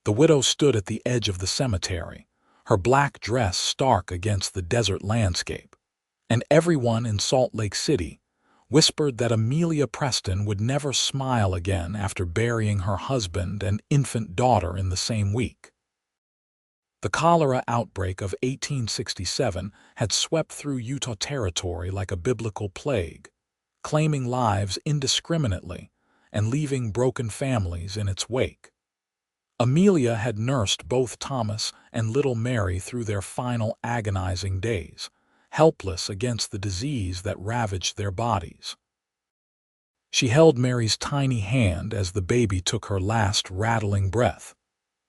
The widow stood at the edge of the cemetery, her black dress stark against the desert landscape, and everyone in Salt Lake City whispered that Amelia Preston would never smile again after burying her husband and infant daughter in the same week. The cholera outbreak of 1867 had swept through Utah Territory like a biblical plague, claiming lives indiscriminately and leaving broken families in its wake. Amelia had nursed both Thomas and little Mary through their final agonizing days, helpless against the disease that ravaged their bodies. She held Mary's tiny hand as the baby took her last rattling breath,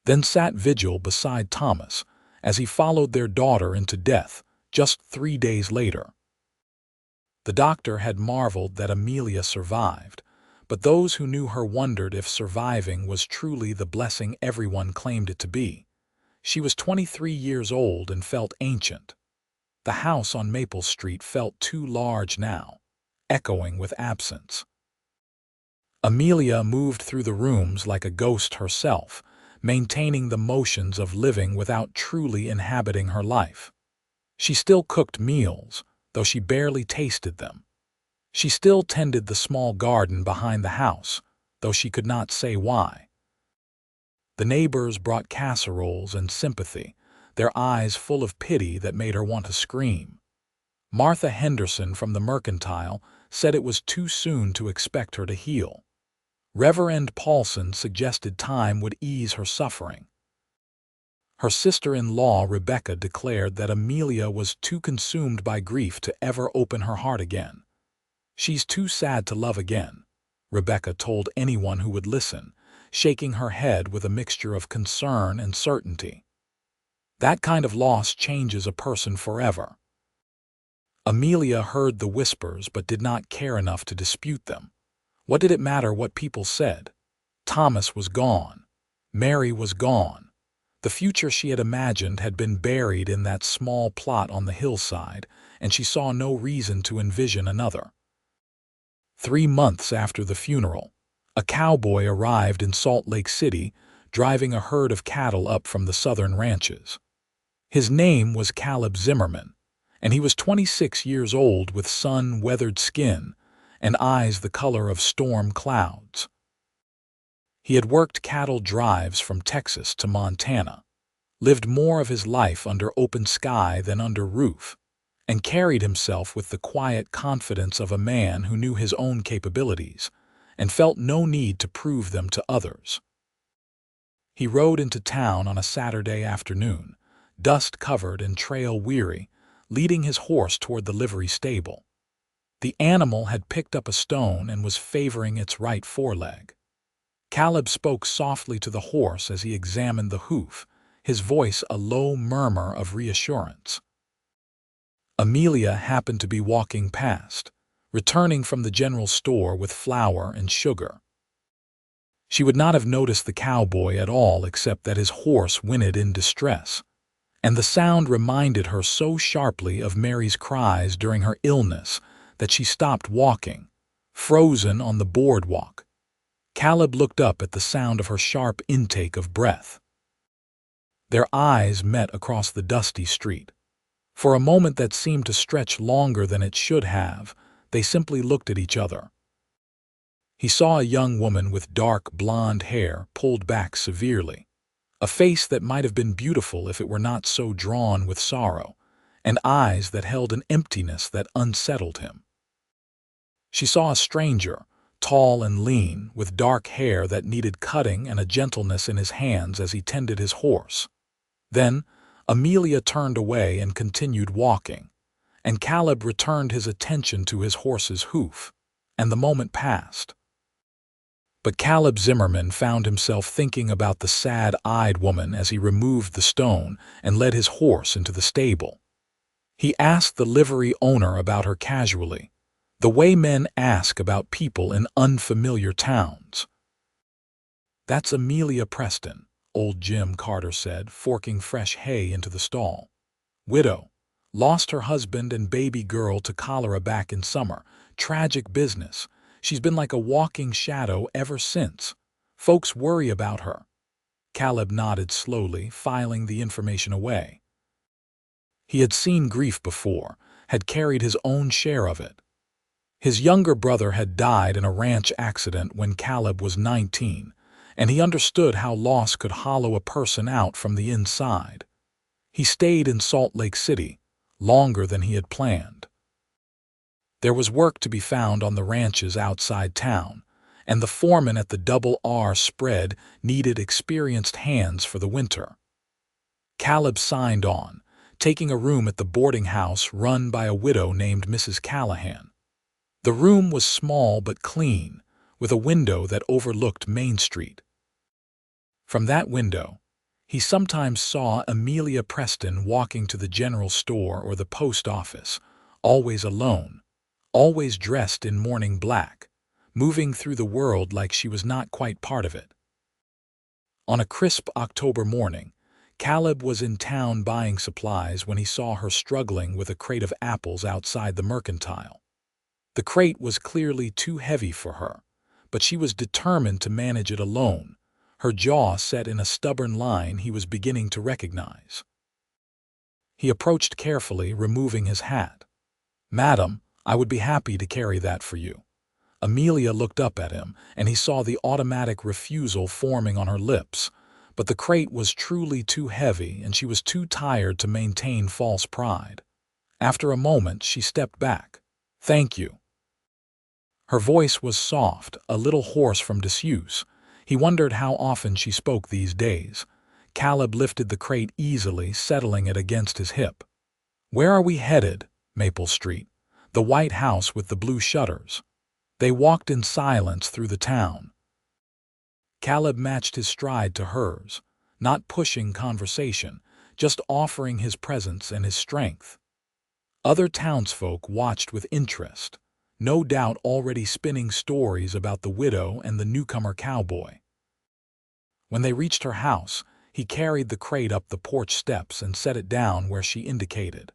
then sat vigil beside Thomas as he followed their daughter into death just 3 days later. The doctor had marveled that Amelia survived, but those who knew her wondered if surviving was truly the blessing everyone claimed it to be. She was 23 years old and felt ancient. The house on Maple Street felt too large now, echoing with absence. Amelia moved through the rooms like a ghost herself, maintaining the motions of living without truly inhabiting her life. She still cooked meals, though she barely tasted them. She still tended the small garden behind the house, though she could not say why. The neighbors brought casseroles and sympathy, their eyes full of pity that made her want to scream. Martha Henderson from the Mercantile said it was too soon to expect her to heal. Reverend Paulson suggested time would ease her suffering. Her sister-in-law Rebecca declared that Amelia was too consumed by grief to ever open her heart again. "She's too sad to love again," Rebecca told anyone who would listen, shaking her head with a mixture of concern and certainty. That kind of loss changes a person forever. Amelia heard the whispers but did not care enough to dispute them. What did it matter what people said? Thomas was gone. Mary was gone. The future she had imagined had been buried in that small plot on the hillside, and she saw no reason to envision another. 3 months after the funeral, a cowboy arrived in Salt Lake City, driving a herd of cattle up from the southern ranches. His name was Caleb Zimmerman, and he was 26 years old with sun-weathered skin and eyes the color of storm clouds. He had worked cattle drives from Texas to Montana, lived more of his life under open sky than under roof, and carried himself with the quiet confidence of a man who knew his own capabilities and felt no need to prove them to others. He rode into town on a Saturday afternoon, dust-covered and trail-weary, leading his horse toward the livery stable. The animal had picked up a stone and was favoring its right foreleg. Caleb spoke softly to the horse as he examined the hoof, his voice a low murmur of reassurance. Amelia happened to be walking past, returning from the general store with flour and sugar. She would not have noticed the cowboy at all except that his horse whinnied in distress, and the sound reminded her so sharply of Mary's cries during her illness that she stopped walking, frozen on the boardwalk. Caleb looked up at the sound of her sharp intake of breath. Their eyes met across the dusty street. For a moment that seemed to stretch longer than it should have, they simply looked at each other. He saw a young woman with dark blonde hair pulled back severely, a face that might have been beautiful if it were not so drawn with sorrow, and eyes that held an emptiness that unsettled him. She saw a stranger, tall and lean, with dark hair that needed cutting and a gentleness in his hands as he tended his horse. Then, Amelia turned away and continued walking, and Caleb returned his attention to his horse's hoof, and the moment passed. But Caleb Zimmerman found himself thinking about the sad-eyed woman as he removed the stone and led his horse into the stable. He asked the livery owner about her casually, the way men ask about people in unfamiliar towns. "That's Amelia Preston," old Jim Carter said, forking fresh hay into the stall. "Widow. Lost her husband and baby girl to cholera back in summer. Tragic business. She's been like a walking shadow ever since. Folks worry about her." Caleb nodded slowly, filing the information away. He had seen grief before, had carried his own share of it. His younger brother had died in a ranch accident when Caleb was 19, and he understood how loss could hollow a person out from the inside. He stayed in Salt Lake City, longer than he had planned. There was work to be found on the ranches outside town, and the foreman at the Double R spread needed experienced hands for the winter. Caleb signed on, taking a room at the boarding house run by a widow named Mrs. Callahan. The room was small but clean, with a window that overlooked Main Street. From that window, he sometimes saw Amelia Preston walking to the general store or the post office, always alone, always dressed in morning black, moving through the world like she was not quite part of it. On a crisp October morning, Caleb was in town buying supplies when he saw her struggling with a crate of apples outside the mercantile. The crate was clearly too heavy for her, but she was determined to manage it alone, her jaw set in a stubborn line he was beginning to recognize. He approached carefully, removing his hat. "Madam, I would be happy to carry that for you." Amelia looked up at him, and he saw the automatic refusal forming on her lips. But the crate was truly too heavy, and she was too tired to maintain false pride. After a moment, she stepped back. "Thank you." Her voice was soft, a little hoarse from disuse. He wondered how often she spoke these days. Caleb lifted the crate easily, settling it against his hip. "Where are we headed?" "Maple Street. The white house with the blue shutters." They walked in silence through the town. Caleb matched his stride to hers, not pushing conversation, just offering his presence and his strength. Other townsfolk watched with interest, no doubt already spinning stories about the widow and the newcomer cowboy. When they reached her house, he carried the crate up the porch steps and set it down where she indicated.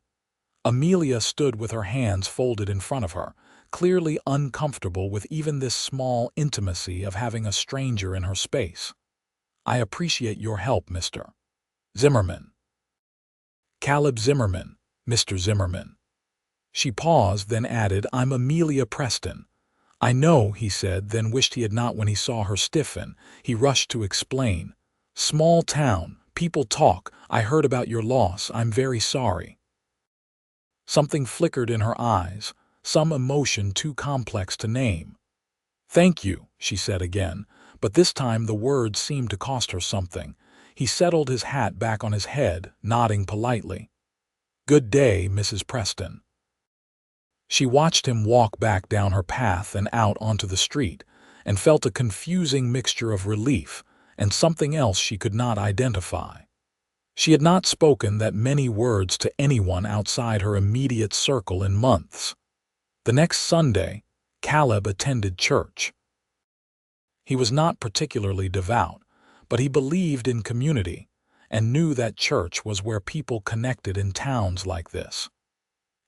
Amelia stood with her hands folded in front of her, clearly uncomfortable with even this small intimacy of having a stranger in her space. "I appreciate your help, Mr. Zimmerman." "Caleb Zimmerman, Mr. Zimmerman." She paused, then added, "I'm Amelia Preston." "I know," he said, then wished he had not when he saw her stiffen. He rushed to explain. "Small town, people talk. I heard about your loss. I'm very sorry." Something flickered in her eyes, some emotion too complex to name. "Thank you," she said again, but this time the words seemed to cost her something. He settled his hat back on his head, nodding politely. "Good day, Mrs. Preston." She watched him walk back down her path and out onto the street, and felt a confusing mixture of relief and something else she could not identify. She had not spoken that many words to anyone outside her immediate circle in months. The next Sunday, Caleb attended church. He was not particularly devout, but he believed in community and knew that church was where people connected in towns like this.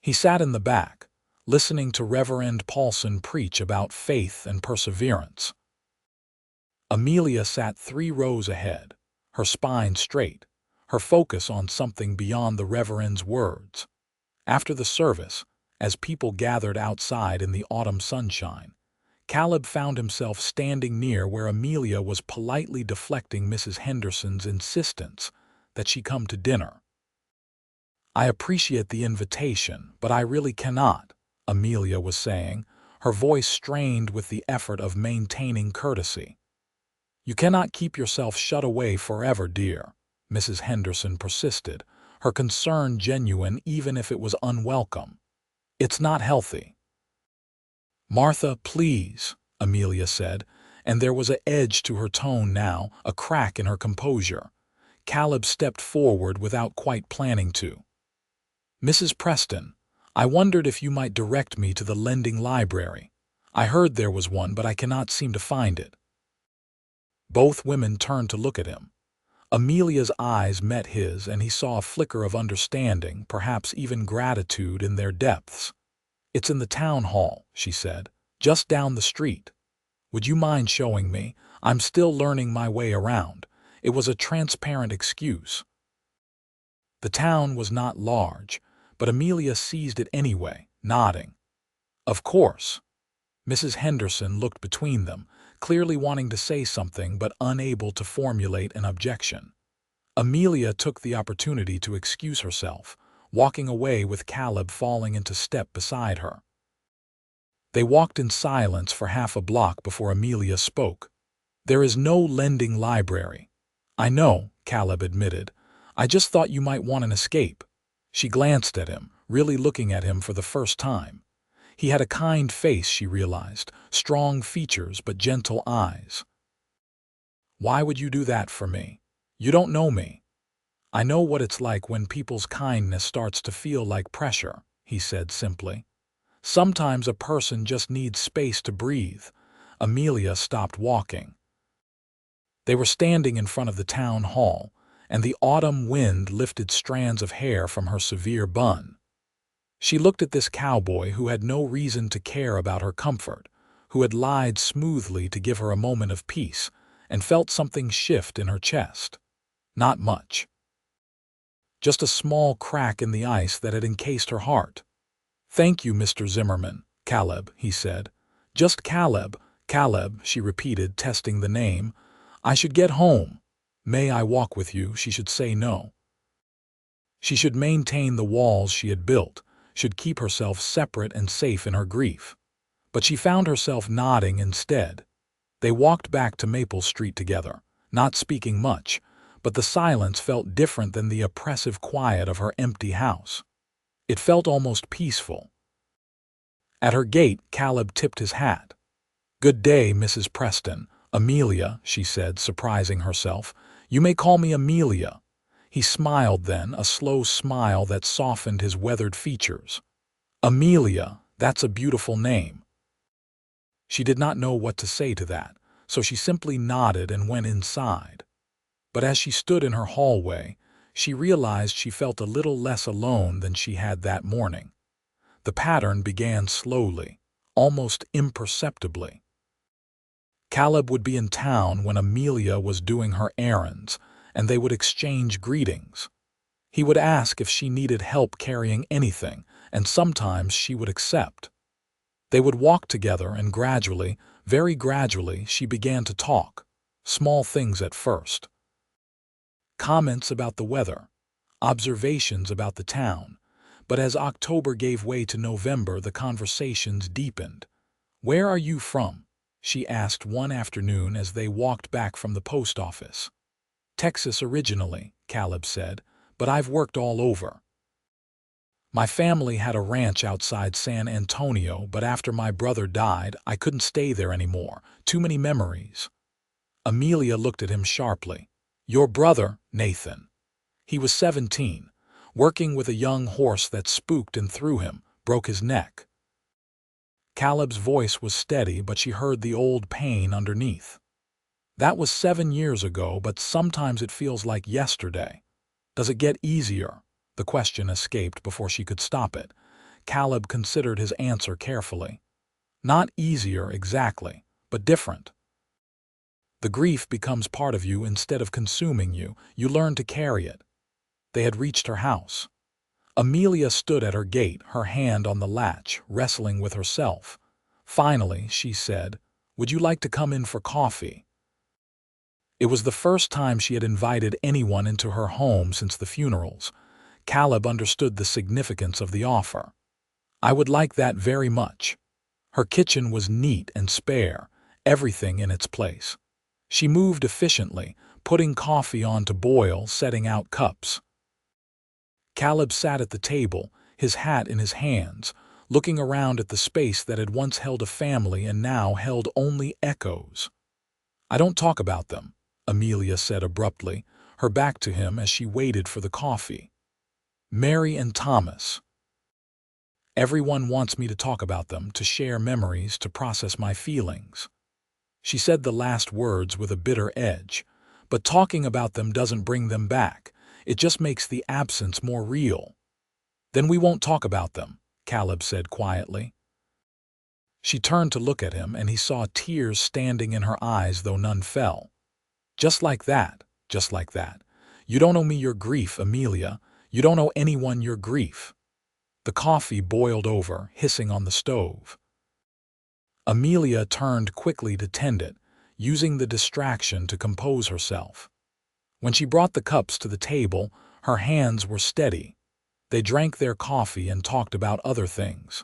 He sat in the back, listening to Reverend Paulson preach about faith and perseverance. Amelia sat 3 rows ahead, her spine straight, her focus on something beyond the Reverend's words. After the service, as people gathered outside in the autumn sunshine, Caleb found himself standing near where Amelia was politely deflecting Mrs. Henderson's insistence that she come to dinner. "I appreciate the invitation, but I really cannot," Amelia was saying, her voice strained with the effort of maintaining courtesy. "You cannot keep yourself shut away forever, dear," Mrs. Henderson persisted, her concern genuine even if it was unwelcome. "It's not healthy." "Martha, please," Amelia said, and there was an edge to her tone now, a crack in her composure. Caleb stepped forward without quite planning to. "Mrs. Preston, I wondered if you might direct me to the lending library. I heard there was one, but I cannot seem to find it." Both women turned to look at him. Amelia's eyes met his, and he saw a flicker of understanding, perhaps even gratitude in their depths. "It's in the town hall," she said, "just down the street. Would you mind showing me? I'm still learning my way around. It was a transparent excuse. The town was not large, but Amelia seized it anyway, nodding. Of course. Mrs. Henderson looked between them, clearly wanting to say something but unable to formulate an objection. Amelia took the opportunity to excuse herself, walking away with Caleb falling into step beside her. They walked in silence for half a block before Amelia spoke. "There is no lending library." "I know," Caleb admitted. "I just thought you might want an escape." She glanced at him, really looking at him for the first time. He had a kind face, she realized, strong features but gentle eyes. "Why would you do that for me? You don't know me." "I know what it's like when people's kindness starts to feel like pressure," he said simply. "Sometimes a person just needs space to breathe." Amelia stopped walking. They were standing in front of the town hall, and the autumn wind lifted strands of hair from her severe bun. She looked at this cowboy who had no reason to care about her comfort, who had lied smoothly to give her a moment of peace, and felt something shift in her chest. Not much. Just a small crack in the ice that had encased her heart. "Thank you, Mr. Zimmerman." "Caleb," he said. "Just Caleb." "Caleb," she repeated, testing the name. "I should get home." "May I walk with you?" She should say no. She should maintain the walls she had built, should keep herself separate and safe in her grief. But she found herself nodding instead. They walked back to Maple Street together, not speaking much, but the silence felt different than the oppressive quiet of her empty house. It felt almost peaceful. At her gate, Caleb tipped his hat. "Good day, Mrs. Preston." "Amelia," she said, surprising herself. "You may call me Amelia." He smiled then, a slow smile that softened his weathered features. "Amelia, that's a beautiful name." She did not know what to say to that, so she simply nodded and went inside. But as she stood in her hallway, she realized she felt a little less alone than she had that morning. The pattern began slowly, almost imperceptibly. Caleb would be in town when Amelia was doing her errands, and they would exchange greetings. He would ask if she needed help carrying anything, and sometimes she would accept. They would walk together, and gradually, very gradually, she began to talk. Small things at first. Comments about the weather, observations about the town. But as October gave way to November, the conversations deepened. "Where are you from?" she asked one afternoon as they walked back from the post office. "Texas originally," Caleb said, "but I've worked all over. My family had a ranch outside San Antonio, but after my brother died, I couldn't stay there anymore. Too many memories." Amelia looked at him sharply. "Your brother, Nathan. He was 17, working with a young horse that spooked and threw him, broke his neck." Caleb's voice was steady, but she heard the old pain underneath. "That was 7 years ago, but sometimes it feels like yesterday." "Does it get easier?" The question escaped before she could stop it. Caleb considered his answer carefully. "Not easier exactly, but different. The grief becomes part of you instead of consuming you. You learn to carry it." They had reached her house. Amelia stood at her gate, her hand on the latch, wrestling with herself. Finally, she said, "Would you like to come in for coffee?" It was the first time she had invited anyone into her home since the funerals. Caleb understood the significance of the offer. "I would like that very much." Her kitchen was neat and spare, everything in its place. She moved efficiently, putting coffee on to boil, setting out cups. Caleb sat at the table, his hat in his hands, looking around at the space that had once held a family and now held only echoes. "I don't talk about them," Amelia said abruptly, her back to him as she waited for the coffee. "Mary and Thomas. Everyone wants me to talk about them, to share memories, to process my feelings." She said the last words with a bitter edge. "But talking about them doesn't bring them back. It just makes the absence more real." "Then we won't talk about them," Caleb said quietly. She turned to look at him, and he saw tears standing in her eyes, though none fell. Just like that, just like that. "You don't owe me your grief, Amelia. You don't owe anyone your grief." The coffee boiled over, hissing on the stove. Amelia turned quickly to tend it, using the distraction to compose herself. When she brought the cups to the table, her hands were steady. They drank their coffee and talked about other things.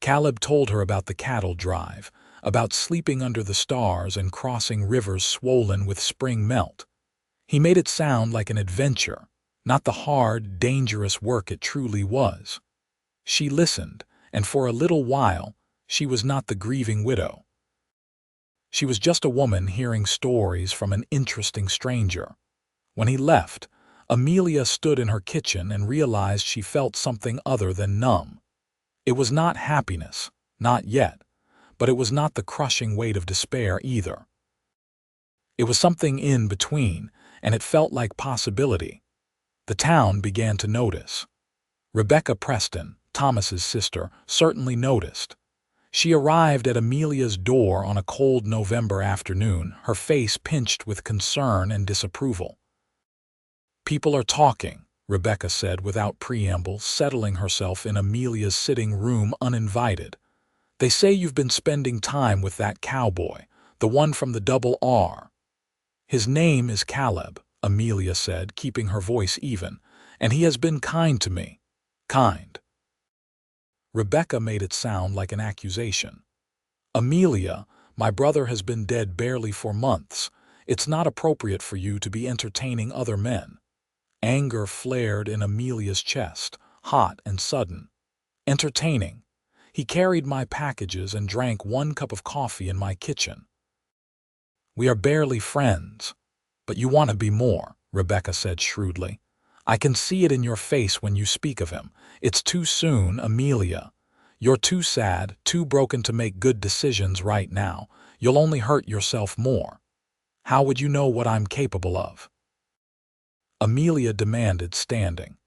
Caleb told her about the cattle drive, about sleeping under the stars and crossing rivers swollen with spring melt. He made it sound like an adventure, not the hard, dangerous work it truly was. She listened, and for a little while, she was not the grieving widow. She was just a woman hearing stories from an interesting stranger. When he left, Amelia stood in her kitchen and realized she felt something other than numb. It was not happiness, not yet, but it was not the crushing weight of despair either. It was something in between, and it felt like possibility. The town began to notice. Rebecca Preston, Thomas's sister, certainly noticed. She arrived at Amelia's door on a cold November afternoon, her face pinched with concern and disapproval. "People are talking," Rebecca said without preamble, settling herself in Amelia's sitting room uninvited. "They say you've been spending time with that cowboy, the one from the double R." "His name is Caleb," Amelia said, keeping her voice even, "and he has been kind to me." "Kind." Rebecca made it sound like an accusation. "Amelia, my brother has been dead barely 4 months. It's not appropriate for you to be entertaining other men." Anger flared in Amelia's chest, hot and sudden. "Entertaining? He carried my packages and drank 1 cup of coffee in my kitchen." "We are barely friends." "But you want to be more," Rebecca said shrewdly. "I can see it in your face when you speak of him. It's too soon, Amelia. You're too sad, too broken to make good decisions right now. You'll only hurt yourself more. How would you know what I'm capable of?" Amelia demanded, standing.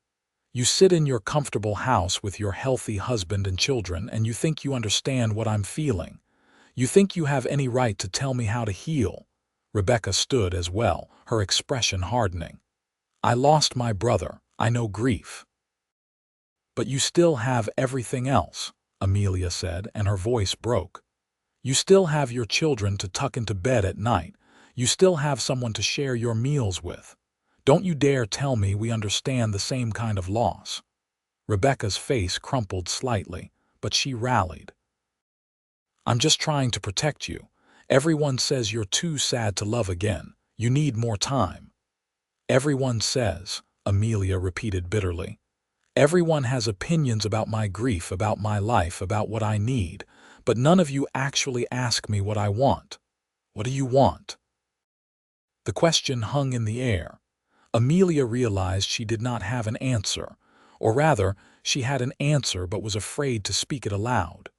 "You sit in your comfortable house with your healthy husband and children, and you think you understand what I'm feeling. You think you have any right to tell me how to heal." Rebecca stood as well, her expression hardening. "I lost my brother. I know grief." "But you still have everything else," Amelia said, and her voice broke. "You still have your children to tuck into bed at night. You still have someone to share your meals with. Don't you dare tell me we understand the same kind of loss." Rebecca's face crumpled slightly, but she rallied. "I'm just trying to protect you. Everyone says you're too sad to love again. You need more time." "Everyone says," Amelia repeated bitterly. "Everyone has opinions about my grief, about my life, about what I need, but none of you actually ask me what I want. What do you want?" The question hung in the air. Amelia realized she did not have an answer, or rather, she had an answer but was afraid to speak it aloud.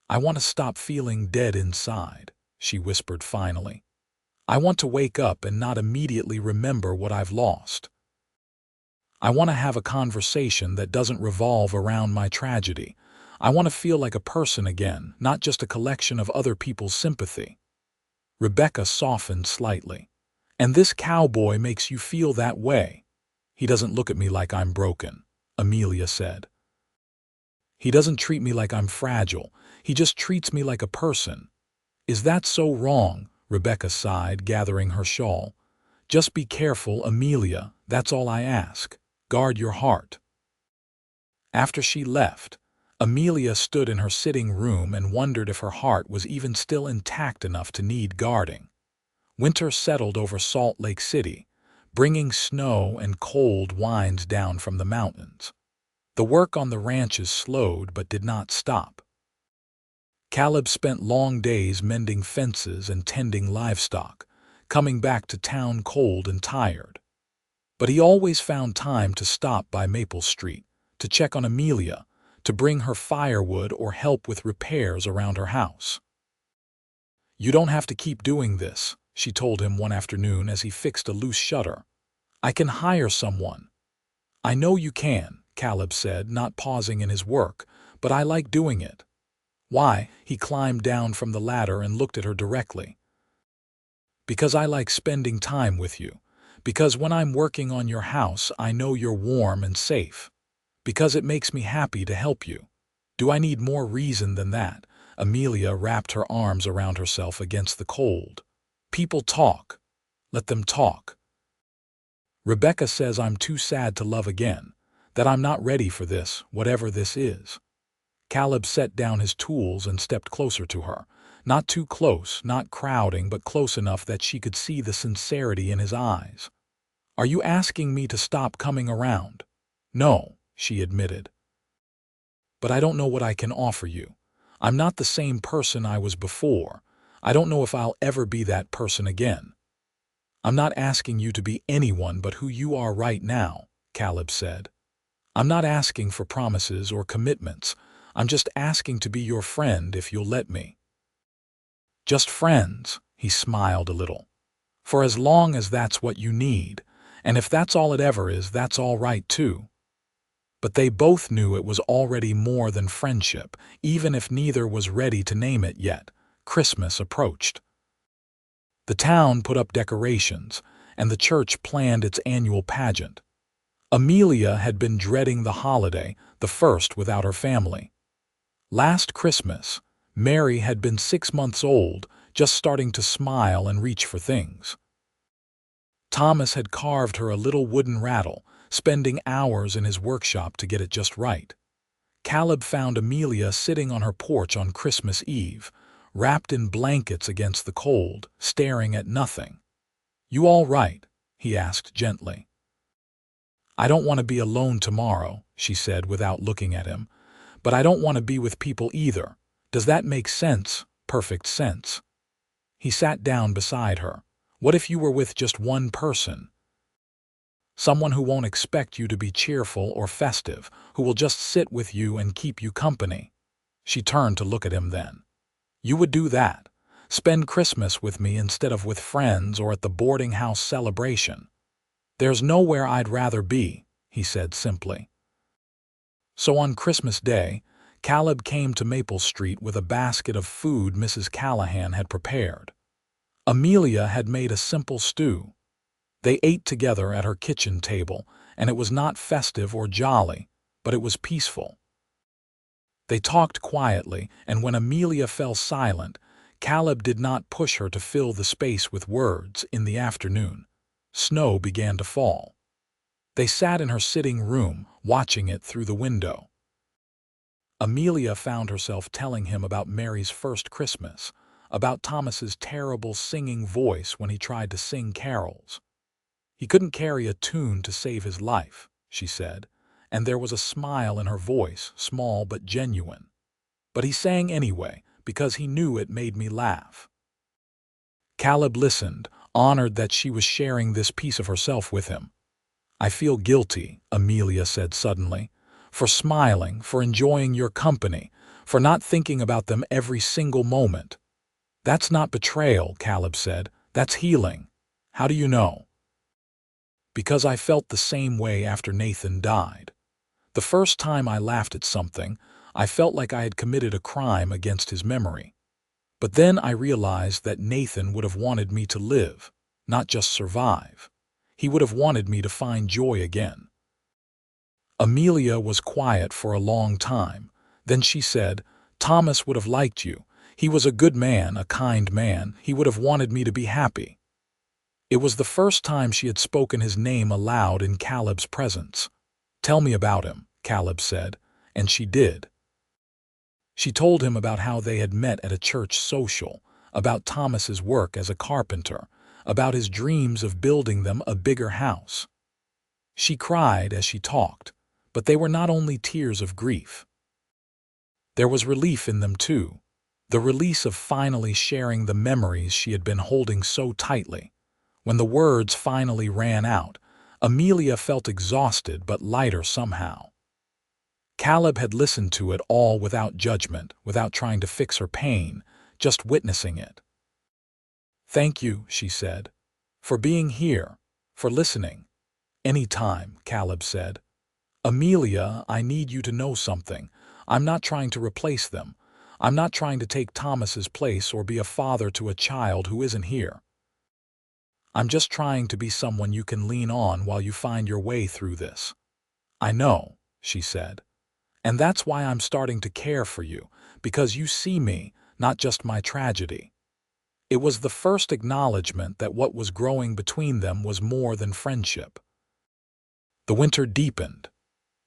"I want to stop feeling dead inside," she whispered finally. "I want to wake up and not immediately remember what I've lost. I want to have a conversation that doesn't revolve around my tragedy. I want to feel like a person again, not just a collection of other people's sympathy." Rebecca softened slightly. "And this cowboy makes you feel that way?" "He doesn't look at me like I'm broken," Amelia said. "He doesn't treat me like I'm fragile. He just treats me like a person." "Is that so wrong?" Rebecca sighed, gathering her shawl. "Just be careful, Amelia, that's all I ask. Guard your heart." After she left, Amelia stood in her sitting room and wondered if her heart was even still intact enough to need guarding. Winter settled over Salt Lake City, bringing snow and cold winds down from the mountains. The work on the ranches slowed but did not stop. Caleb spent long days mending fences and tending livestock, coming back to town cold and tired. But he always found time to stop by Maple Street, to check on Amelia, to bring her firewood or help with repairs around her house. "You don't have to keep doing this," she told him one afternoon as he fixed a loose shutter. "I can hire someone." "I know you can," Caleb said, not pausing in his work, "but I like doing it." "Why?" He climbed down from the ladder and looked at her directly. Because I like spending time with you. Because when I'm working on your house, I know you're warm and safe. Because it makes me happy to help you. Do I need more reason than that? Amelia wrapped her arms around herself against the cold. People talk. Let them talk. Rebecca says I'm too sad to love again, that I'm not ready for this, whatever this is. Caleb set down his tools and stepped closer to her. Not too close, not crowding, but close enough that she could see the sincerity in his eyes. Are you asking me to stop coming around? No, she admitted. But I don't know what I can offer you. I'm not the same person I was before. I don't know if I'll ever be that person again. I'm not asking you to be anyone but who you are right now, Caleb said. I'm not asking for promises or commitments. I'm just asking to be your friend if you'll let me. Just friends, he smiled a little. For as long as that's what you need, and if that's all it ever is, that's all right too. But they both knew it was already more than friendship, even if neither was ready to name it yet. Christmas approached. The town put up decorations, and the church planned its annual pageant. Amelia had been dreading the holiday, the first without her family. Last Christmas, Mary had been 6 months old, just starting to smile and reach for things. Thomas had carved her a little wooden rattle, spending hours in his workshop to get it just right. Caleb found Amelia sitting on her porch on Christmas Eve, wrapped in blankets against the cold, staring at nothing. You all right? He asked gently. I don't want to be alone tomorrow, she said without looking at him, but I don't want to be with people either. Does that make sense? Perfect sense. He sat down beside her. What if you were with just one person? Someone who won't expect you to be cheerful or festive, who will just sit with you and keep you company. She turned to look at him then. You would do that. Spend Christmas with me instead of with friends or at the boarding house celebration. There's nowhere I'd rather be, he said simply. So on Christmas Day, Caleb came to Maple Street with a basket of food Mrs. Callahan had prepared. Amelia had made a simple stew. They ate together at her kitchen table, and it was not festive or jolly, but it was peaceful. They talked quietly, and when Amelia fell silent, Caleb did not push her to fill the space with words. In the afternoon, snow began to fall. They sat in her sitting room, watching it through the window. Amelia found herself telling him about Mary's first Christmas, about Thomas's terrible singing voice when he tried to sing carols. He couldn't carry a tune to save his life, she said, and there was a smile in her voice, small but genuine. But he sang anyway, because he knew it made me laugh. Caleb listened, honored that she was sharing this piece of herself with him. I feel guilty, Amelia said suddenly, for smiling, for enjoying your company, for not thinking about them every single moment. That's not betrayal, Caleb said. That's healing. How do you know? Because I felt the same way after Nathan died. The first time I laughed at something, I felt like I had committed a crime against his memory. But then I realized that Nathan would have wanted me to live, not just survive. He would have wanted me to find joy again. Amelia was quiet for a long time. Then she said, Thomas would have liked you. He was a good man, a kind man. He would have wanted me to be happy. It was the first time she had spoken his name aloud in Caleb's presence. Tell me about him, Caleb said, and she did. She told him about how they had met at a church social, about Thomas's work as a carpenter, about his dreams of building them a bigger house. She cried as she talked, but they were not only tears of grief. There was relief in them too, the release of finally sharing the memories she had been holding so tightly. When the words finally ran out, Amelia felt exhausted but lighter somehow. Caleb had listened to it all without judgment, without trying to fix her pain, just witnessing it. Thank you, she said, for being here, for listening. Any time, Caleb said. Amelia, I need you to know something. I'm not trying to replace them. I'm not trying to take Thomas's place or be a father to a child who isn't here. I'm just trying to be someone you can lean on while you find your way through this." "I know," she said. "And that's why I'm starting to care for you, because you see me, not just my tragedy." It was the first acknowledgement that what was growing between them was more than friendship. The winter deepened.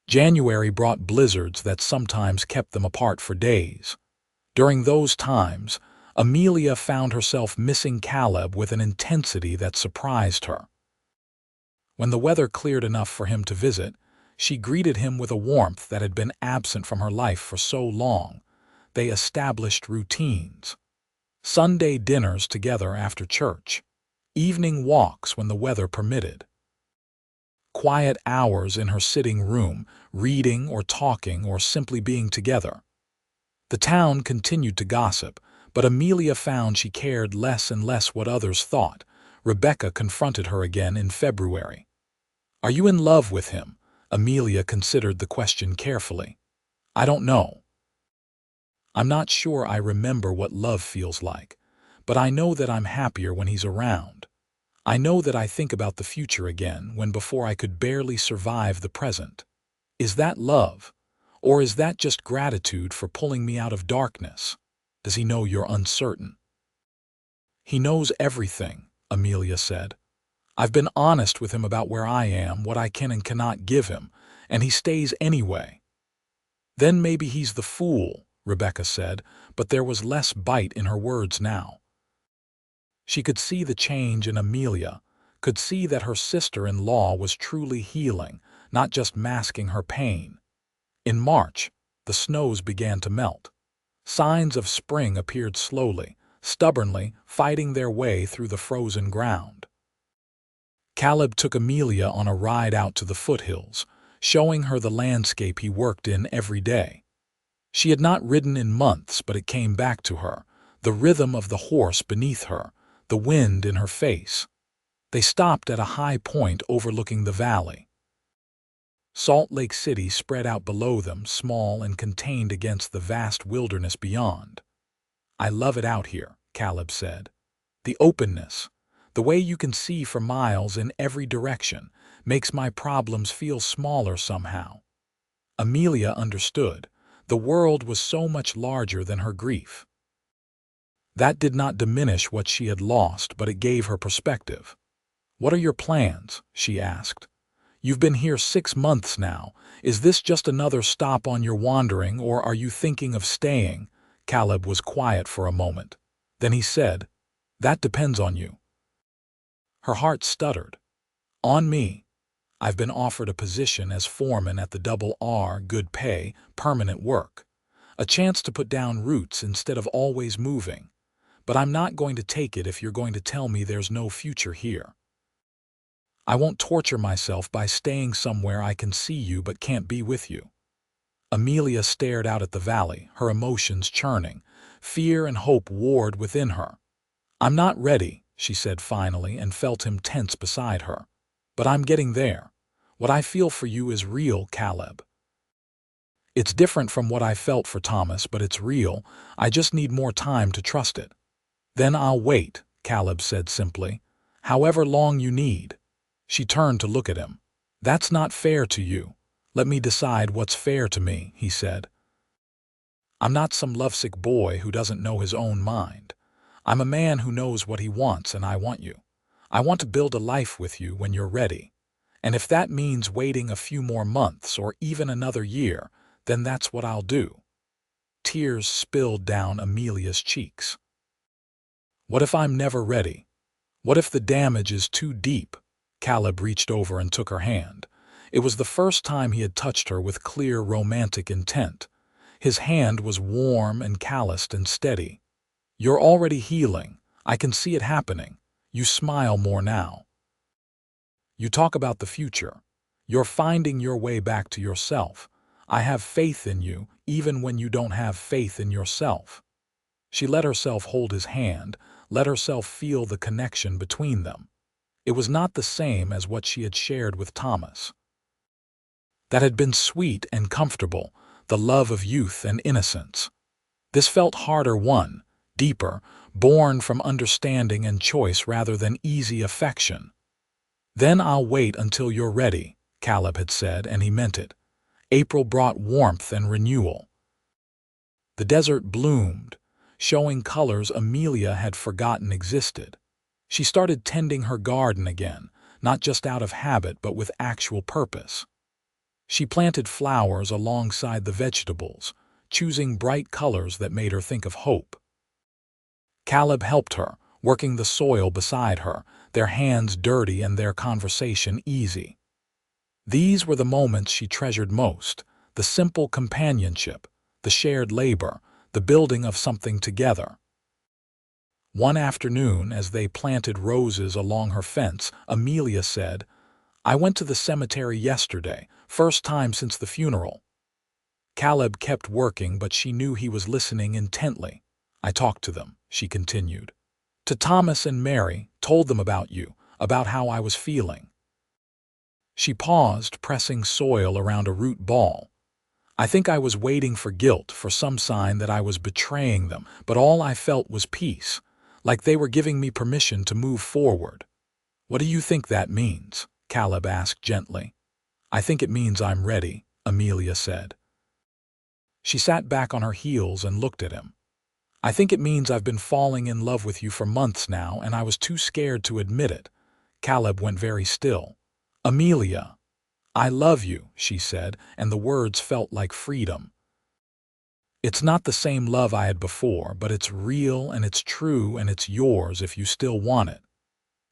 January brought blizzards that sometimes kept them apart for days. During those times, Amelia found herself missing Caleb with an intensity that surprised her. When the weather cleared enough for him to visit, she greeted him with a warmth that had been absent from her life for so long. They established routines. Sunday dinners together after church. Evening walks when the weather permitted. Quiet hours in her sitting room, reading or talking or simply being together. The town continued to gossip, but Amelia found she cared less and less what others thought. Rebecca confronted her again in February. "Are you in love with him?" Amelia considered the question carefully. "I don't know. I'm not sure I remember what love feels like, but I know that I'm happier when he's around. I know that I think about the future again when before I could barely survive the present. Is that love? Or is that just gratitude for pulling me out of darkness? Does he know you're uncertain?" "He knows everything," Amelia said. "I've been honest with him about where I am, what I can and cannot give him, and he stays anyway." "Then maybe he's the fool," Rebecca said, but there was less bite in her words now. She could see the change in Amelia, could see that her sister-in-law was truly healing, not just masking her pain. In March, the snows began to melt. Signs of spring appeared slowly, stubbornly fighting their way through the frozen ground. Caleb took Amelia on a ride out to the foothills, showing her the landscape he worked in every day. She had not ridden in months, but it came back to her, the rhythm of the horse beneath her, the wind in her face. They stopped at a high point overlooking the valley. Salt Lake City spread out below them, small and contained against the vast wilderness beyond. "I love it out here," Caleb said. "The openness, the way you can see for miles in every direction, makes my problems feel smaller somehow." Amelia understood. The world was so much larger than her grief. That did not diminish what she had lost, but it gave her perspective. "What are your plans?" she asked. "You've been here 6 months now. Is this just another stop on your wandering, or are you thinking of staying?" Caleb was quiet for a moment. Then he said, "That depends on you." Her heart stuttered. "On me. I've been offered a position as foreman at the Double R, good pay, permanent work. A chance to put down roots instead of always moving. But I'm not going to take it if you're going to tell me there's no future here. I won't torture myself by staying somewhere I can see you but can't be with you." Amelia stared out at the valley, her emotions churning. Fear and hope warred within her. "I'm not ready," she said finally, and felt him tense beside her. "But I'm getting there. What I feel for you is real, Caleb. It's different from what I felt for Thomas, but it's real. I just need more time to trust it." "Then I'll wait," Caleb said simply. "However long you need." She turned to look at him. "That's not fair to you. Let me decide what's fair to me," he said. "I'm not some lovesick boy who doesn't know his own mind. I'm a man who knows what he wants, and I want you. I want to build a life with you when you're ready. And if that means waiting a few more months or even another year, then that's what I'll do." Tears spilled down Amelia's cheeks. "What if I'm never ready? What if the damage is too deep?" Caleb reached over and took her hand. It was the first time he had touched her with clear romantic intent. His hand was warm and calloused and steady. "You're already healing. I can see it happening. You smile more now. You talk about the future. You're finding your way back to yourself. I have faith in you, even when you don't have faith in yourself." She let herself hold his hand, let herself feel the connection between them. It was not the same as what she had shared with Thomas. That had been sweet and comfortable, the love of youth and innocence. This felt harder won, deeper, born from understanding and choice rather than easy affection. "Then I'll wait until you're ready," Caleb had said, and he meant it. April brought warmth and renewal. The desert bloomed, showing colors Amelia had forgotten existed. She started tending her garden again, not just out of habit but with actual purpose. She planted flowers alongside the vegetables, choosing bright colors that made her think of hope. Caleb helped her, working the soil beside her, their hands dirty and their conversation easy. These were the moments she treasured most, the simple companionship, the shared labor, the building of something together. One afternoon, as they planted roses along her fence, Amelia said, "I went to the cemetery yesterday, first time since the funeral." Caleb kept working, but she knew he was listening intently. "I talked to them," she continued. "To Thomas and Mary, told them about you, about how I was feeling." She paused, pressing soil around a root ball. "I think I was waiting for guilt, for some sign that I was betraying them, but all I felt was peace, like they were giving me permission to move forward." "What do you think that means?" Caleb asked gently. "I think it means I'm ready," Amelia said. She sat back on her heels and looked at him. "I think it means I've been falling in love with you for months now, and I was too scared to admit it." Caleb went very still. "Amelia, I love you," she said, and the words felt like freedom. "It's not the same love I had before, but it's real and it's true and it's yours if you still want it."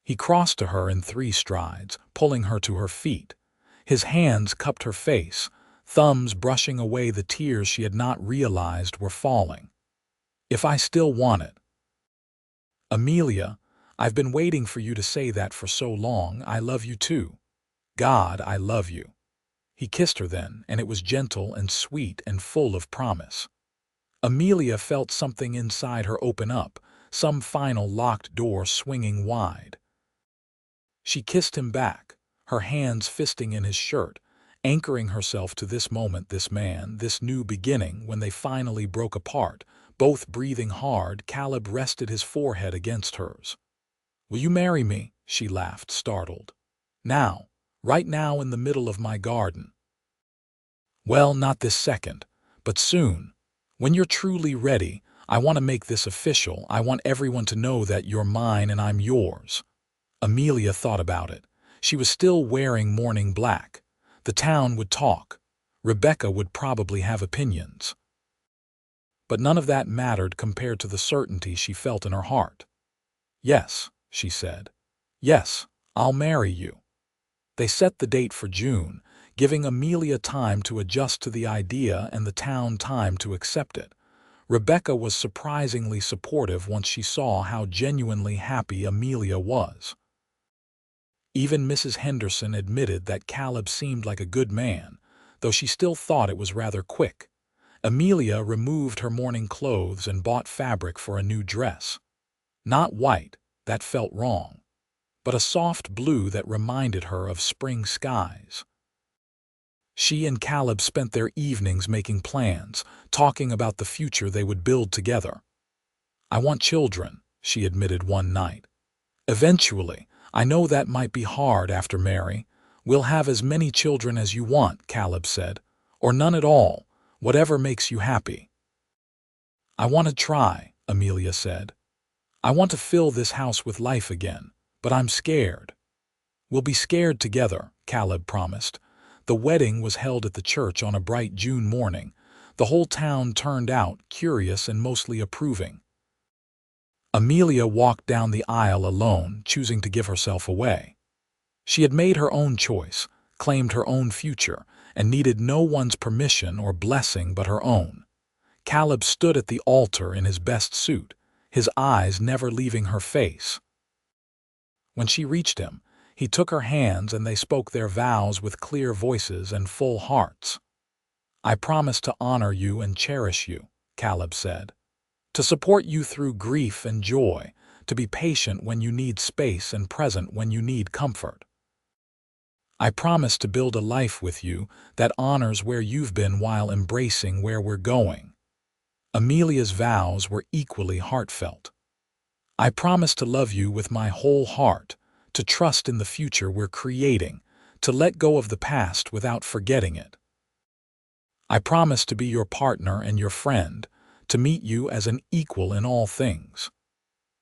He crossed to her in 3 strides, pulling her to her feet. His hands cupped her face, thumbs brushing away the tears she had not realized were falling. "If I still want it." "Amelia, I've been waiting for you to say that for so long. I love you too. God, I love you." He kissed her then, and it was gentle and sweet and full of promise. Amelia felt something inside her open up, some final locked door swinging wide. She kissed him back, her hands fisting in his shirt, anchoring herself to this moment, this man, this new beginning. When they finally broke apart, both breathing hard, Caleb rested his forehead against hers. "Will you marry me?" she laughed, startled. "Now, right now in the middle of my garden." "Well, not this second, but soon. When you're truly ready, I want to make this official. I want everyone to know that you're mine and I'm yours." Amelia thought about it. She was still wearing mourning black. The town would talk. Rebecca would probably have opinions. But none of that mattered compared to the certainty she felt in her heart. "Yes," she said. "Yes, I'll marry you." They set the date for June, giving Amelia time to adjust to the idea and the town time to accept it. Rebecca was surprisingly supportive once she saw how genuinely happy Amelia was. Even Mrs. Henderson admitted that Caleb seemed like a good man, though she still thought it was rather quick. Amelia removed her mourning clothes and bought fabric for a new dress. Not white, that felt wrong, but a soft blue that reminded her of spring skies. She and Caleb spent their evenings making plans, talking about the future they would build together. "I want children," she admitted one night. "Eventually. I know that might be hard after Mary. We'll have as many children as you want," Caleb said. "Or none at all, whatever makes you happy." "I want to try," Amelia said. "I want to fill this house with life again, but I'm scared." "We'll be scared together," Caleb promised. The wedding was held at the church on a bright June morning. The whole town turned out, curious and mostly approving. Amelia walked down the aisle alone, choosing to give herself away. She had made her own choice, claimed her own future, and needed no one's permission or blessing but her own. Caleb stood at the altar in his best suit, his eyes never leaving her face. When she reached him, he took her hands and they spoke their vows with clear voices and full hearts. "I promise to honor you and cherish you," Caleb said. "To support you through grief and joy, to be patient when you need space and present when you need comfort. I promise to build a life with you that honors where you've been while embracing where we're going." Amelia's vows were equally heartfelt. I promise to love you with my whole heart, to trust in the future we're creating, to let go of the past without forgetting it. I promise to be your partner and your friend, to meet you as an equal in all things."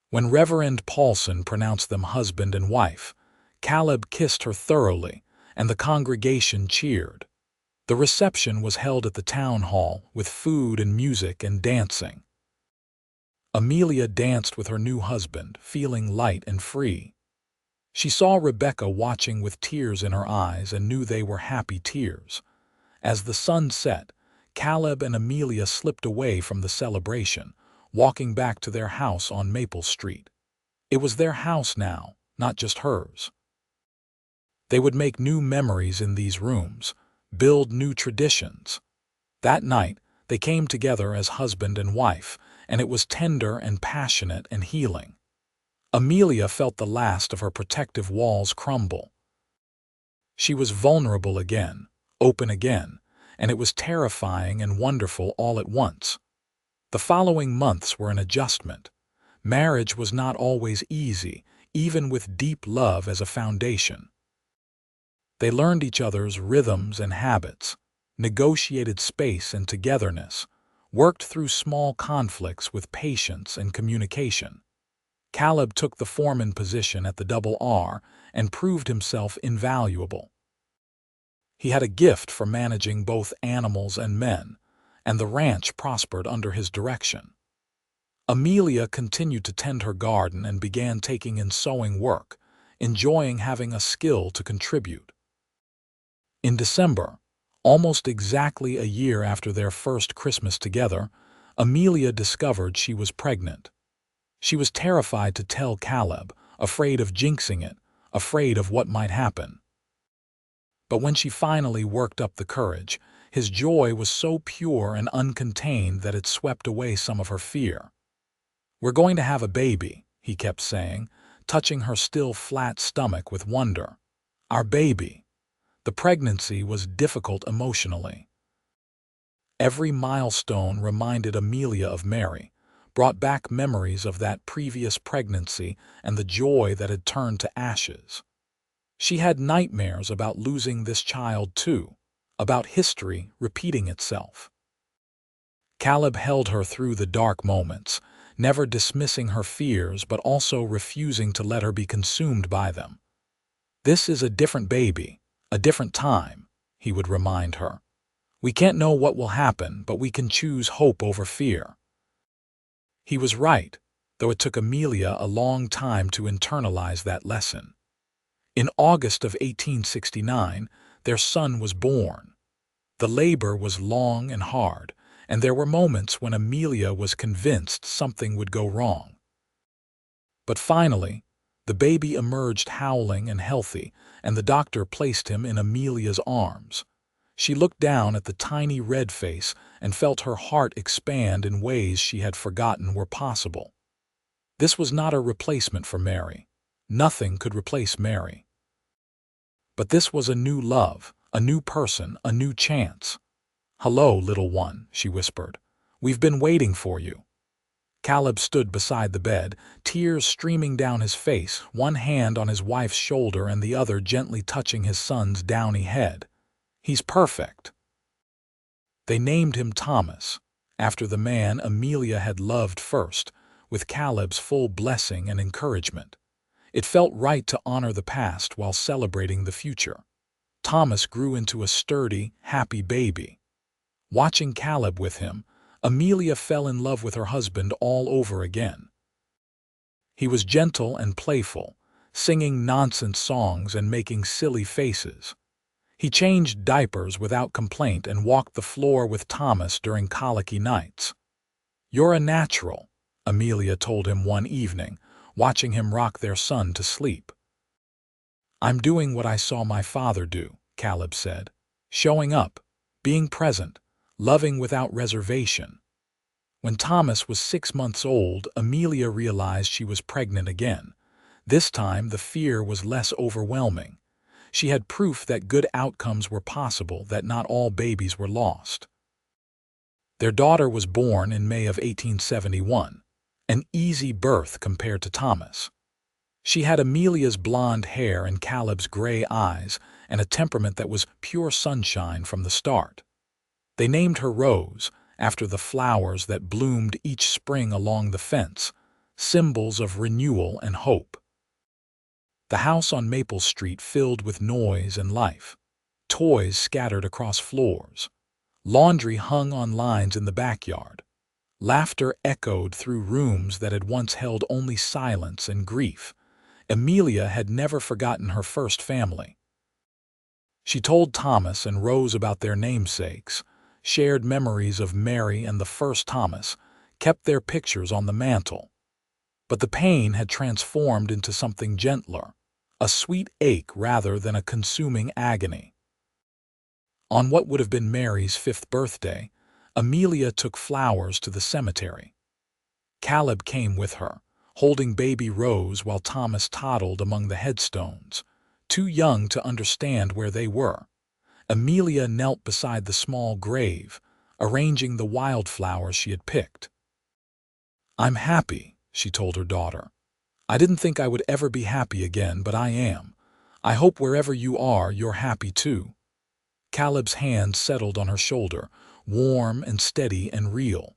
When Reverend Paulson pronounced them husband and wife, Caleb kissed her thoroughly, and the congregation cheered. The reception was held at the town hall, with food and music and dancing. Amelia danced with her new husband, feeling light and free. She saw Rebecca watching with tears in her eyes and knew they were happy tears. As the sun set, Caleb and Amelia slipped away from the celebration, walking back to their house on Maple Street. It was their house now, not just hers. They would make new memories in these rooms, build new traditions. That night, they came together as husband and wife, and it was tender and passionate and healing. Amelia felt the last of her protective walls crumble. She was vulnerable again, open again, and it was terrifying and wonderful all at once. The following months were an adjustment. Marriage was not always easy, even with deep love as a foundation. They learned each other's rhythms and habits, negotiated space and togetherness, worked through small conflicts with patience and communication. Caleb took the foreman position at the Double R and proved himself invaluable. He had a gift for managing both animals and men, and the ranch prospered under his direction. Amelia continued to tend her garden and began taking in sewing work, enjoying having a skill to contribute. In December, almost exactly a year after their first Christmas together, Amelia discovered she was pregnant. She was terrified to tell Caleb, afraid of jinxing it, afraid of what might happen. But when she finally worked up the courage, his joy was so pure and uncontained that it swept away some of her fear. "We're going to have a baby," he kept saying, touching her still flat stomach with wonder. "Our baby." The pregnancy was difficult emotionally. Every milestone reminded Amelia of Mary, brought back memories of that previous pregnancy and the joy that had turned to ashes. She had nightmares about losing this child too, about history repeating itself. Caleb held her through the dark moments, never dismissing her fears but also refusing to let her be consumed by them. "This is a different baby, a different time," he would remind her. "We can't know what will happen, but we can choose hope over fear." He was right, though it took Amelia a long time to internalize that lesson. In August of 1869, their son was born. The labor was long and hard, and there were moments when Amelia was convinced something would go wrong. But finally, the baby emerged howling and healthy, and the doctor placed him in Amelia's arms. She looked down at the tiny red face and felt her heart expand in ways she had forgotten were possible. This was not a replacement for Mary. Nothing could replace Mary. But this was a new love, a new person, a new chance. "Hello, little one," she whispered. "We've been waiting for you." Caleb stood beside the bed, tears streaming down his face, one hand on his wife's shoulder and the other gently touching his son's downy head. "He's perfect." They named him Thomas, after the man Amelia had loved first, with Caleb's full blessing and encouragement. It felt right to honor the past while celebrating the future. Thomas grew into a sturdy, happy baby. Watching Caleb with him, Amelia fell in love with her husband all over again. He was gentle and playful, singing nonsense songs and making silly faces. He changed diapers without complaint and walked the floor with Thomas during colicky nights. "You're a natural," Amelia told him one evening, watching him rock their son to sleep. "I'm doing what I saw my father do," Caleb said. "Showing up, being present, loving without reservation." When Thomas was 6 months old, Amelia realized she was pregnant again. This time the fear was less overwhelming. She had proof that good outcomes were possible, that not all babies were lost. Their daughter was born in May of 1871, an easy birth compared to Thomas. She had Amelia's blonde hair and Caleb's gray eyes, and a temperament that was pure sunshine from the start. They named her Rose, after the flowers that bloomed each spring along the fence, symbols of renewal and hope. The house on Maple Street filled with noise and life. Toys scattered across floors. Laundry hung on lines in the backyard. Laughter echoed through rooms that had once held only silence and grief. Amelia had never forgotten her first family. She told Thomas and Rose about their namesakes, shared memories of Mary and the first Thomas, kept their pictures on the mantel. But the pain had transformed into something gentler, a sweet ache rather than a consuming agony. On what would have been Mary's 5th birthday, Amelia took flowers to the cemetery. Caleb came with her, holding baby Rose while Thomas toddled among the headstones, too young to understand where they were. Amelia knelt beside the small grave, arranging the wildflowers she had picked. "I'm happy," she told her daughter. "I didn't think I would ever be happy again, but I am. I hope wherever you are, you're happy too." Caleb's hand settled on her shoulder, warm and steady and real.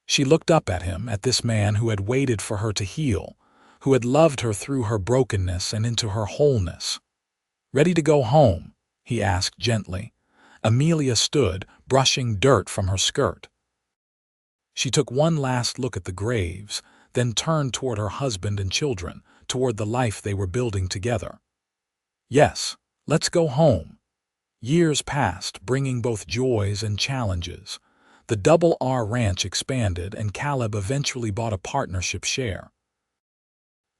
She looked up at him, at this man who had waited for her to heal, who had loved her through her brokenness and into her wholeness. "Ready to go home?" he asked gently. Amelia stood, brushing dirt from her skirt. She took one last look at the graves, then turned toward her husband and children, toward the life they were building together. "Yes, let's go home." Years passed, bringing both joys and challenges. The Double R Ranch expanded, and Caleb eventually bought a partnership share.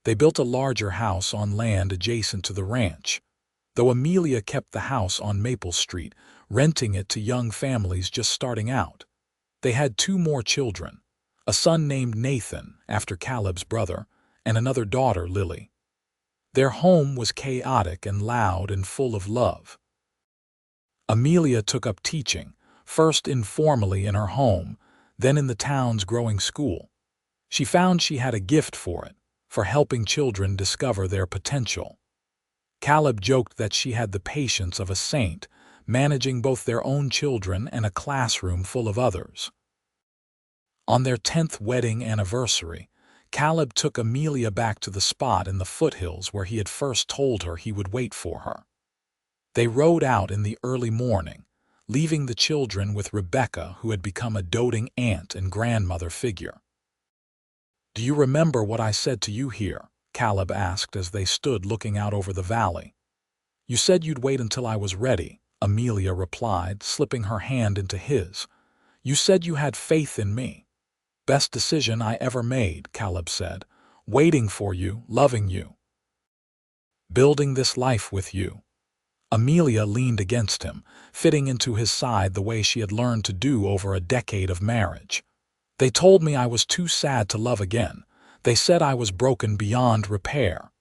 They built a larger house on land adjacent to the ranch, though Amelia kept the house on Maple Street, renting it to young families just starting out. They had 2 more children, a son named Nathan, after Caleb's brother, and another daughter, Lily. Their home was chaotic and loud and full of love. Amelia took up teaching, first informally in her home, then in the town's growing school. She found she had a gift for it, for helping children discover their potential. Caleb joked that she had the patience of a saint, managing both their own children and a classroom full of others. On their 10th wedding anniversary, Caleb took Amelia back to the spot in the foothills where he had first told her he would wait for her. They rode out in the early morning, leaving the children with Rebecca, who had become a doting aunt and grandmother figure. "Do you remember what I said to you here?" Caleb asked as they stood looking out over the valley. "You said you'd wait until I was ready," Amelia replied, slipping her hand into his. "You said you had faith in me." "Best decision I ever made," Caleb said. "Waiting for you, loving you. Building this life with you." Amelia leaned against him, fitting into his side the way she had learned to do over a decade of marriage. "They told me I was too sad to love again. They said I was broken beyond repair."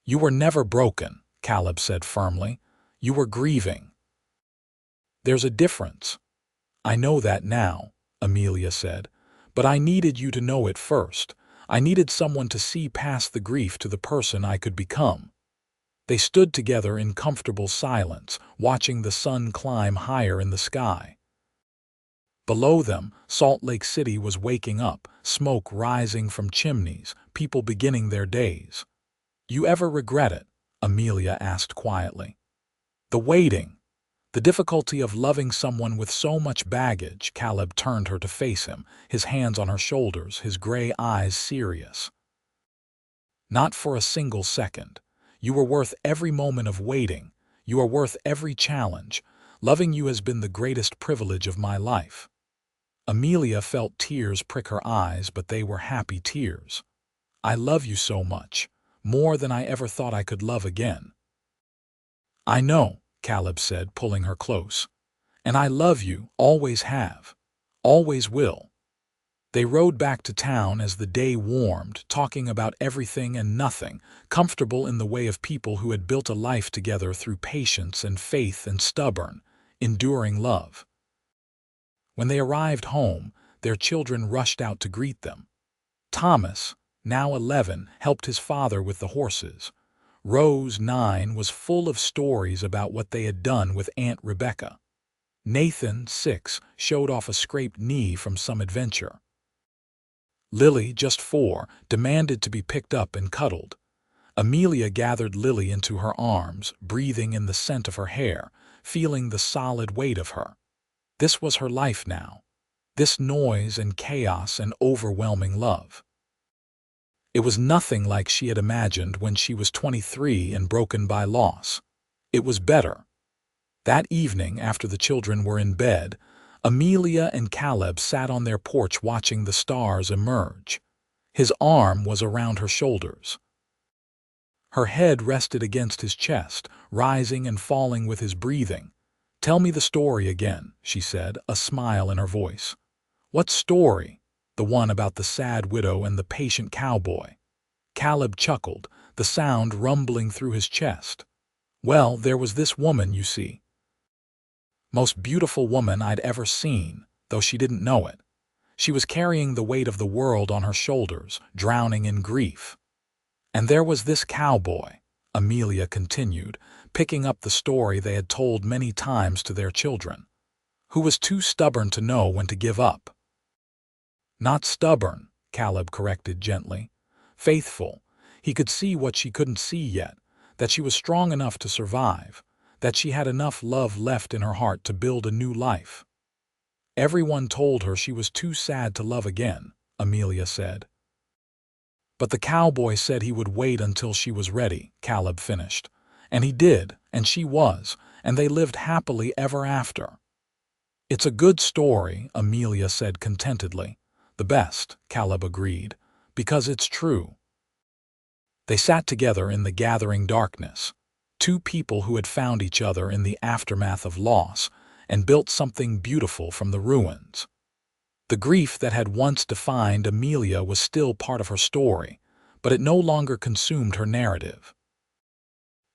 "You were never broken," Caleb said firmly. "You were grieving." "There's a difference." "I know that now," Amelia said, "but I needed you to know it first. I needed someone to see past the grief to the person I could become." They stood together in comfortable silence, watching the sun climb higher in the sky. Below them, Salt Lake City was waking up, smoke rising from chimneys, people beginning their days. "You ever regret it?" Amelia asked quietly. "The waiting. The difficulty of loving someone with so much baggage." Caleb turned her to face him, his hands on her shoulders, his gray eyes serious. "Not for a single second. You were worth every moment of waiting. You are worth every challenge. Loving you has been the greatest privilege of my life." Amelia felt tears prick her eyes, but they were happy tears. "I love you so much, more than I ever thought I could love again." "I know," Caleb said, pulling her close. "And I love you, always have, always will." They rode back to town as the day warmed, talking about everything and nothing, comfortable in the way of people who had built a life together through patience and faith and stubborn, enduring love. When they arrived home, their children rushed out to greet them. Thomas, now 11, helped his father with the horses. Rose, 9, was full of stories about what they had done with Aunt Rebecca. Nathan, 6, showed off a scraped knee from some adventure. Lily, just 4, demanded to be picked up and cuddled. Amelia gathered Lily into her arms, breathing in the scent of her hair, feeling the solid weight of her. This was her life now. This noise and chaos and overwhelming love. It was nothing like she had imagined when she was 23 and broken by loss. It was better. That evening, after the children were in bed, Amelia and Caleb sat on their porch watching the stars emerge. His arm was around her shoulders. Her head rested against his chest, rising and falling with his breathing. "Tell me the story again," she said, a smile in her voice. "What story?" "The one about the sad widow and the patient cowboy." Caleb chuckled, the sound rumbling through his chest. "Well, there was this woman, you see. Most beautiful woman I'd ever seen, though she didn't know it. She was carrying the weight of the world on her shoulders, drowning in grief. And there was this cowboy," Amelia continued, picking up the story they had told many times to their children, "who was too stubborn to know when to give up." "Not stubborn," Caleb corrected gently. "Faithful. He could see what she couldn't see yet, that she was strong enough to survive, that she had enough love left in her heart to build a new life." "Everyone told her she was too sad to love again," Amelia said. "But the cowboy said he would wait until she was ready," Caleb finished. "And he did, and she was, and they lived happily ever after." "It's a good story," Amelia said contentedly. "The best," Caleb agreed, "because it's true." They sat together in the gathering darkness, two people who had found each other in the aftermath of loss and built something beautiful from the ruins. The grief that had once defined Amelia was still part of her story, but it no longer consumed her narrative.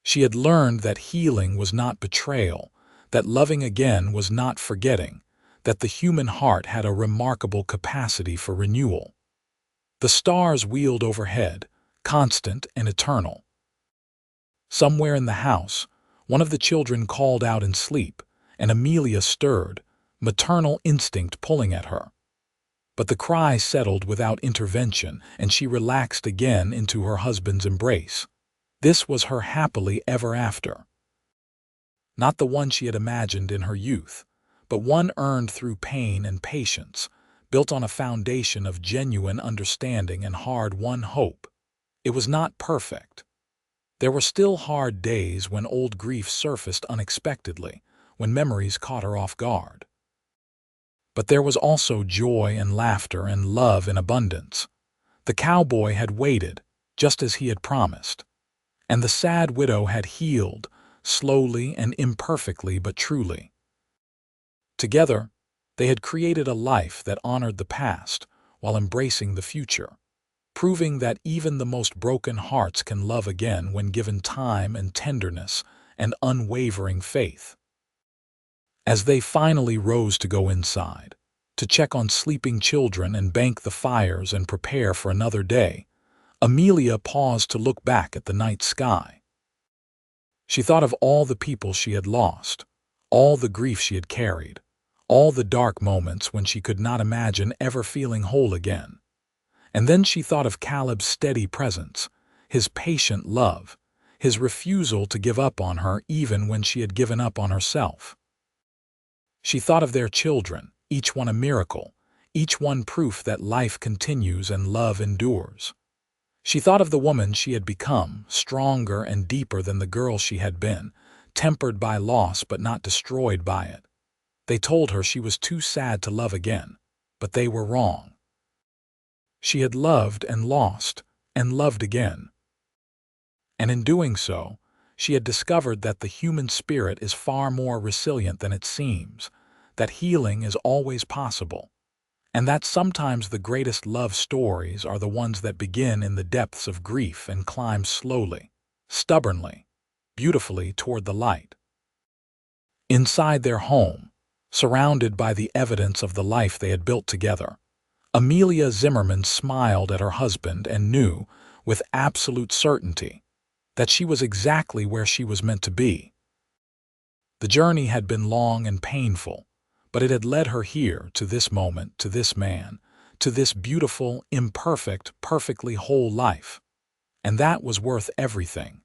She had learned that healing was not betrayal, that loving again was not forgetting, that the human heart had a remarkable capacity for renewal. The stars wheeled overhead, constant and eternal. Somewhere in the house, one of the children called out in sleep, and Amelia stirred, maternal instinct pulling at her. But the cry settled without intervention, and she relaxed again into her husband's embrace. This was her happily ever after. Not the one she had imagined in her youth, but one earned through pain and patience, built on a foundation of genuine understanding and hard-won hope. It was not perfect. There were still hard days when old grief surfaced unexpectedly, when memories caught her off guard. But there was also joy and laughter and love in abundance. The cowboy had waited, just as he had promised. And the sad widow had healed, slowly and imperfectly but truly. Together, they had created a life that honored the past while embracing the future, proving that even the most broken hearts can love again when given time and tenderness and unwavering faith. As they finally rose to go inside, to check on sleeping children and bank the fires and prepare for another day, Amelia paused to look back at the night sky. She thought of all the people she had lost, all the grief she had carried, all the dark moments when she could not imagine ever feeling whole again. And then she thought of Caleb's steady presence, his patient love, his refusal to give up on her even when she had given up on herself. She thought of their children, each one a miracle, each one proof that life continues and love endures. She thought of the woman she had become, stronger and deeper than the girl she had been, tempered by loss but not destroyed by it. They told her she was too sad to love again, but they were wrong. She had loved and lost, and loved again. And in doing so, she had discovered that the human spirit is far more resilient than it seems, that healing is always possible, and that sometimes the greatest love stories are the ones that begin in the depths of grief and climb slowly, stubbornly, beautifully toward the light. Inside their home, surrounded by the evidence of the life they had built together, Amelia Zimmerman smiled at her husband and knew, with absolute certainty, that she was exactly where she was meant to be. The journey had been long and painful, but it had led her here, to this moment, to this man, to this beautiful, imperfect, perfectly whole life. And that was worth everything.